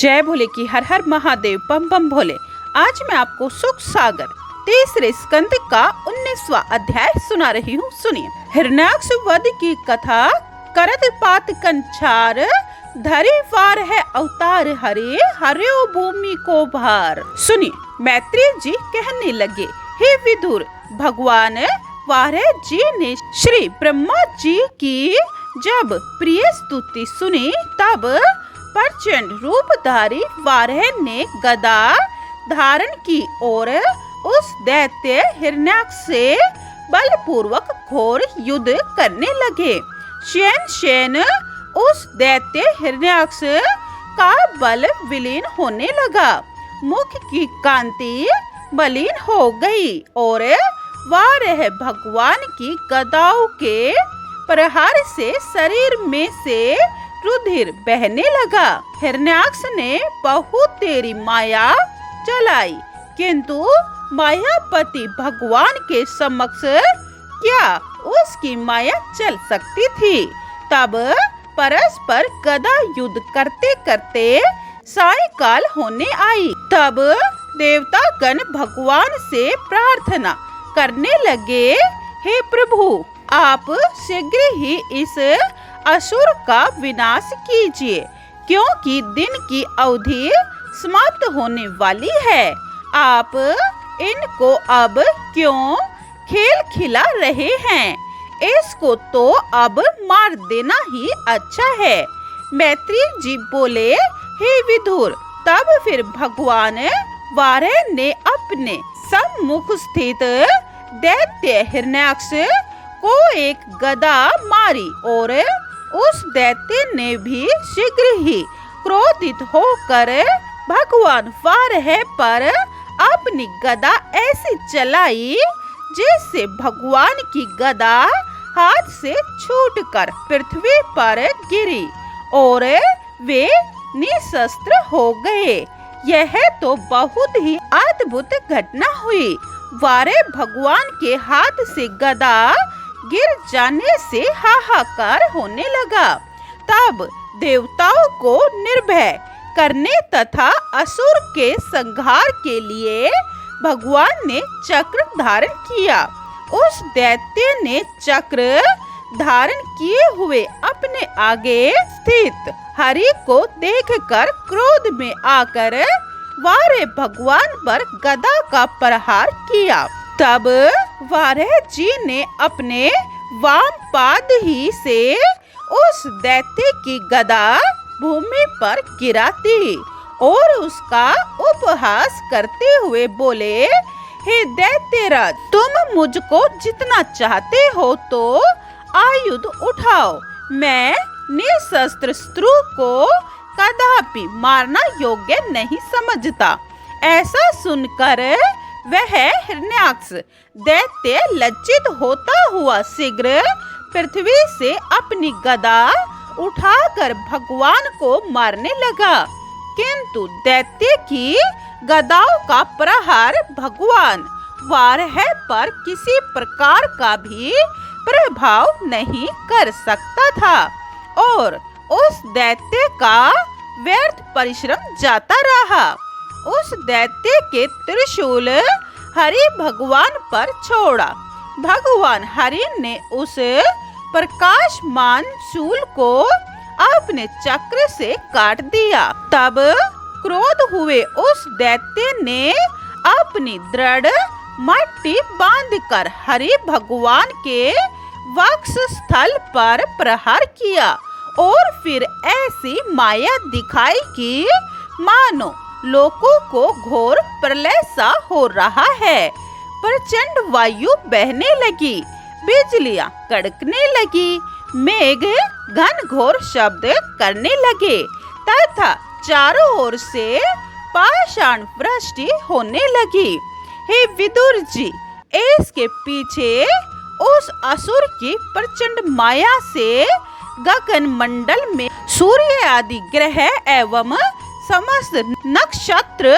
जय भोले की हर हर महादेव बम बम भोले। आज मैं आपको सुख सागर तीसरे स्कंद का 19वां अध्याय सुना रही हूँ। सुनिए। हिरण्याक्ष वध की कथा करत पात कंछार, धरी वार है अवतार हरे, हर्यो भूमि को भार। सुनिए, मैत्री जी कहने लगे, हे विदुर, भगवान वारे जी ने श्री ब्रह्मा जी की जब प्रिय स्तुति सुनी, तब प्रचंड रूपधारी वारह ने गदा धारण की और उस दैत्य हिरण्याक्ष से बलपूर्वक घोर युद्ध करने लगे। शैन उस दैत्य हिरण्याक्ष का बल विलीन होने लगा, मुख की कांति मलिन हो गई और वारह भगवान की गदाओं के प्रहार से शरीर में से रुधिर बहने लगा। हिरण्याक्ष ने बहुत तेरी माया चलाई, किंतु मायापति भगवान के समक्ष क्या उसकी माया चल सकती थी। तब परस्पर गदा युद्ध करते करते सायंकाल होने आई। तब देवतागण भगवान से प्रार्थना करने लगे, हे प्रभु, आप शीघ्र ही इस असुर का विनाश कीजिए, क्योंकि दिन की अवधि समाप्त होने वाली है। आप इनको अब क्यों खेल खिला रहे हैं? इसको तो अब मार देना ही अच्छा है। मैत्री जी बोले, हे विदुर, तब फिर भगवान वारह ने अपने सम्मुख स्थित दैत्य हिरण्याक्ष को एक गदा मारी और उस दैत्य ने भी शीघ्र ही क्रोधित होकर भगवान वारह पर अपनी गदा ऐसी चलाई जिससे भगवान की गदा हाथ से छूटकर पृथ्वी पर गिरी और वे निशस्त्र हो गए। यह तो बहुत ही अद्भुत घटना हुई। वारे भगवान के हाथ से गदा गिर जाने से हाहाकार होने लगा। तब देवताओं को निर्भय करने तथा असुर के संहार के लिए भगवान ने चक्र धारण किया। उस दैत्य ने चक्र धारण किए हुए अपने आगे स्थित हरि को देखकर क्रोध में आकर वारे भगवान पर गदा का प्रहार किया। तब वारह जी ने अपने वाम पाद ही से उस दैत्य की गदा भूमि पर गिरा दी और उसका उपहास करते हुए बोले, हे दैत्यराज, तुम मुझको जितना चाहते हो तो आयुध उठाओ। मैं निशस्त्र शत्रु को कदापि मारना योग्य नहीं समझता। ऐसा सुनकर वह हिरण्याक्ष दैत्य लज्जित होता हुआ शीघ्र पृथ्वी से अपनी गदा उठाकर भगवान को मारने लगा, किंतु दैत्य की गदाओं का प्रहार भगवान वारह पर किसी प्रकार का भी प्रभाव नहीं कर सकता था और उस दैत्य का व्यर्थ परिश्रम जाता रहा। उस दैत्य के त्रिशूल हरि भगवान पर छोड़ा। भगवान हरि ने उस प्रकाशमान शूल को अपने चक्र से काट दिया। तब क्रोध हुए उस दैत्य ने अपनी दृढ़ मट्टी बांधकर हरि भगवान के वक्ष स्थल पर प्रहार किया और फिर ऐसी माया दिखाई कि मानो लोगों को घोर प्रलय सा हो रहा है। प्रचंड वायु बहने लगी, बिजलियां कड़कने लगी, मेघ घन घोर शब्द करने लगे तथा चारों ओर से पाषाण वृष्टि होने लगी। हे विदुर जी, इसके पीछे उस असुर की प्रचंड माया से गगन मंडल में सूर्य आदि ग्रह एवं समस्त नक्षत्र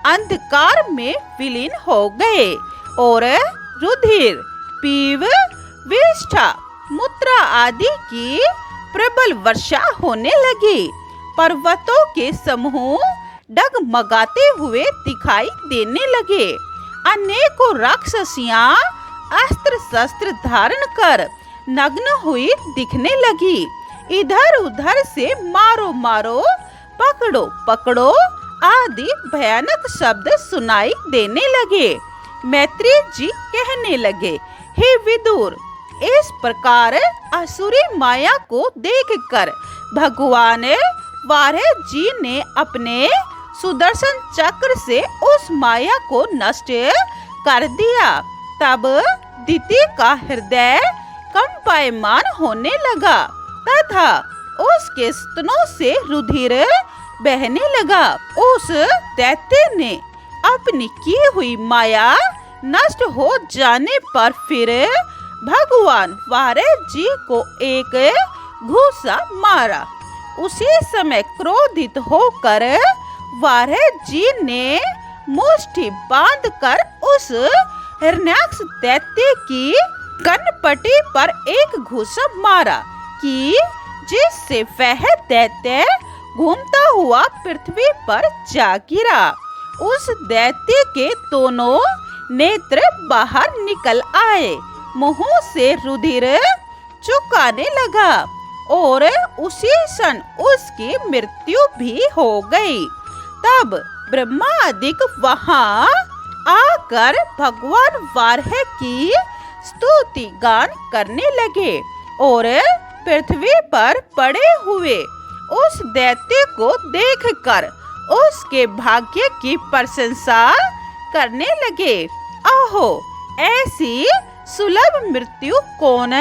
अंधकार में विलीन हो गए और रुधिर, पीव, विष्ठा, मूत्र आदि की प्रबल वर्षा होने लगी। पर्वतों के समूह डगमगाते हुए दिखाई देने लगे। अनेकों राक्षसियां अस्त्र शस्त्र धारण कर नग्न हुई दिखने लगी। इधर उधर से मारो मारो, पकड़ो पकड़ो आदि भयानक शब्द सुनाई देने लगे। मैत्रेय जी कहने लगे, हे विदुर, इस प्रकार असुरी माया को देखकर भगवान वाराह जी ने अपने सुदर्शन चक्र से उस माया को नष्ट कर दिया। तब दिति का हृदय कंपायमान होने लगा तथा उसके स्तनों से रुधिर बहने लगा। उस दैत्य ने अपनी की हुई माया नष्ट हो जाने पर फिर भगवान वाराह जी को एक घूसा मारा। उसी समय क्रोधित होकर वाराह जी ने मुट्ठी बांधकर उस हिरण्याक्ष दैत्य की कनपटी पर एक घूसा मारा कि जिससे वह दैत्य घूमता हुआ पृथ्वी पर जा गिरा। उस दैत्य के दोनों नेत्र बाहर निकल आए, मुंह से रुधिर चुकाने लगा और उसी क्षण उसकी मृत्यु भी हो गई। तब ब्रह्मादिक वहां आकर भगवान वाराह की स्तुति गान करने लगे और पृथ्वी पर पड़े हुए उस दैत्य को देखकर उसके भाग्य की प्रशंसा करने लगे। आहो, ऐसी सुलभ मृत्यु कौन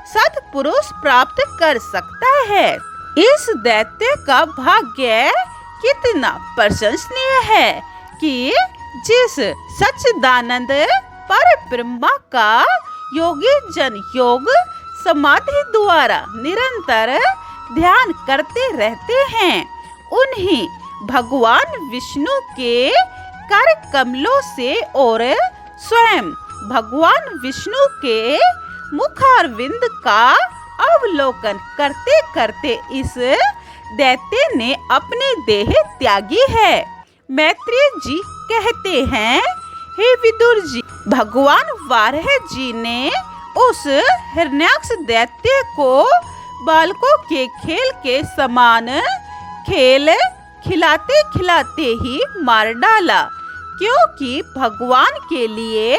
सत्पुरुष प्राप्त कर सकता है। इस दैत्य का भाग्य कितना प्रशंसनीय है कि जिस सच्चिदानंद पर ब्रह्मा का योगी जन योग समाधि द्वारा निरंतर ध्यान करते रहते हैं, उन्हीं भगवान विष्णु के कर कमलों से और स्वयं भगवान विष्णु के मुखारविंद का अवलोकन करते करते इस दैत्य ने अपनी देह त्यागी है। मैत्रेय जी कहते हैं, हे विदुर जी, भगवान वाराह जी ने उस हिरण्याक्ष दैत्य को बालकों के खेल के समान खेल खिलाते खिलाते ही मार डाला, क्योंकि भगवान के लिए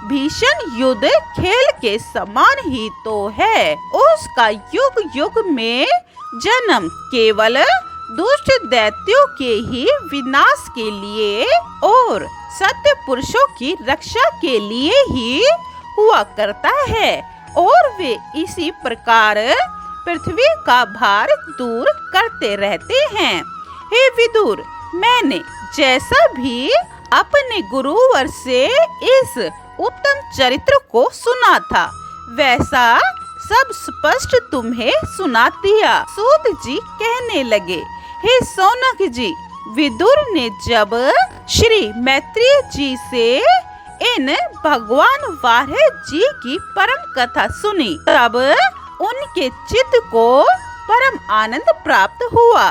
भीषण युद्ध खेल के समान ही तो है। उसका युग युग में जन्म केवल दुष्ट दैत्यों के ही विनाश के लिए और सत्य पुरुषों की रक्षा के लिए ही हुआ करता है, और वे इसी प्रकार पृथ्वी का भार दूर करते रहते हैं। हे विदुर, मैंने जैसा भी अपने गुरुवर से इस उत्तम चरित्र को सुना था, वैसा सब स्पष्ट तुम्हें सुना दिया। सूत जी कहने लगे, हे सौनक जी, विदुर ने जब श्री मैत्रेय जी से इन भगवान वाराह जी की परम कथा सुनी, तब उनके चित्त को परम आनंद प्राप्त हुआ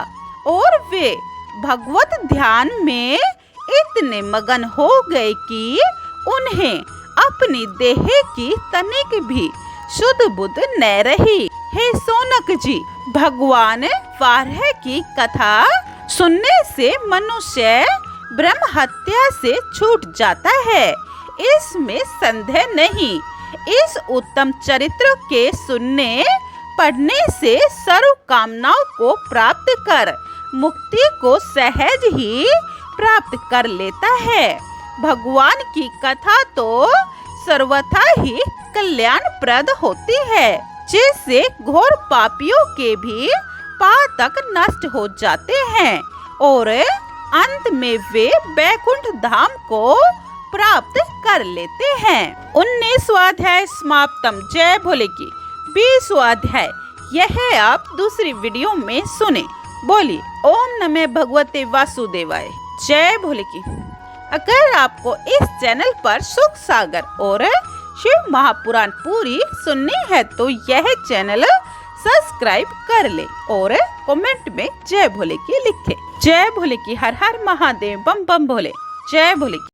और वे भगवत ध्यान में इतने मगन हो गए कि उन्हें अपनी देह की तनिक भी शुद्ध बुद्ध न रही। हे सौनक जी, भगवान वाराह की कथा सुनने से मनुष्य ब्रह्म हत्या से छूट जाता है, इसमें संदेह नहीं। इस उत्तम चरित्र के सुनने पढ़ने से सर्व कामनाओं को प्राप्त कर मुक्ति को सहज ही प्राप्त कर लेता है। भगवान की कथा तो सर्वथा ही कल्याणप्रद होती है, जिससे घोर पापियों के भी पातक नष्ट हो जाते हैं और अंत में वे वैकुंठ धाम को प्राप्त कर लेते हैं। 19वां अध्याय समाप्तम। जय भोले की। 20वां अध्याय यह आप दूसरी वीडियो में सुने। बोलिए ओम नमः भगवते वासुदेवाय। जय भोले की। अगर आपको इस चैनल पर सुख सागर और शिव महापुराण पूरी सुननी है तो यह चैनल सब्सक्राइब कर ले और कमेंट में जय भोले की लिखे। जय भोले की, हर हर महादेव, बम बम भोले। जय भोले की।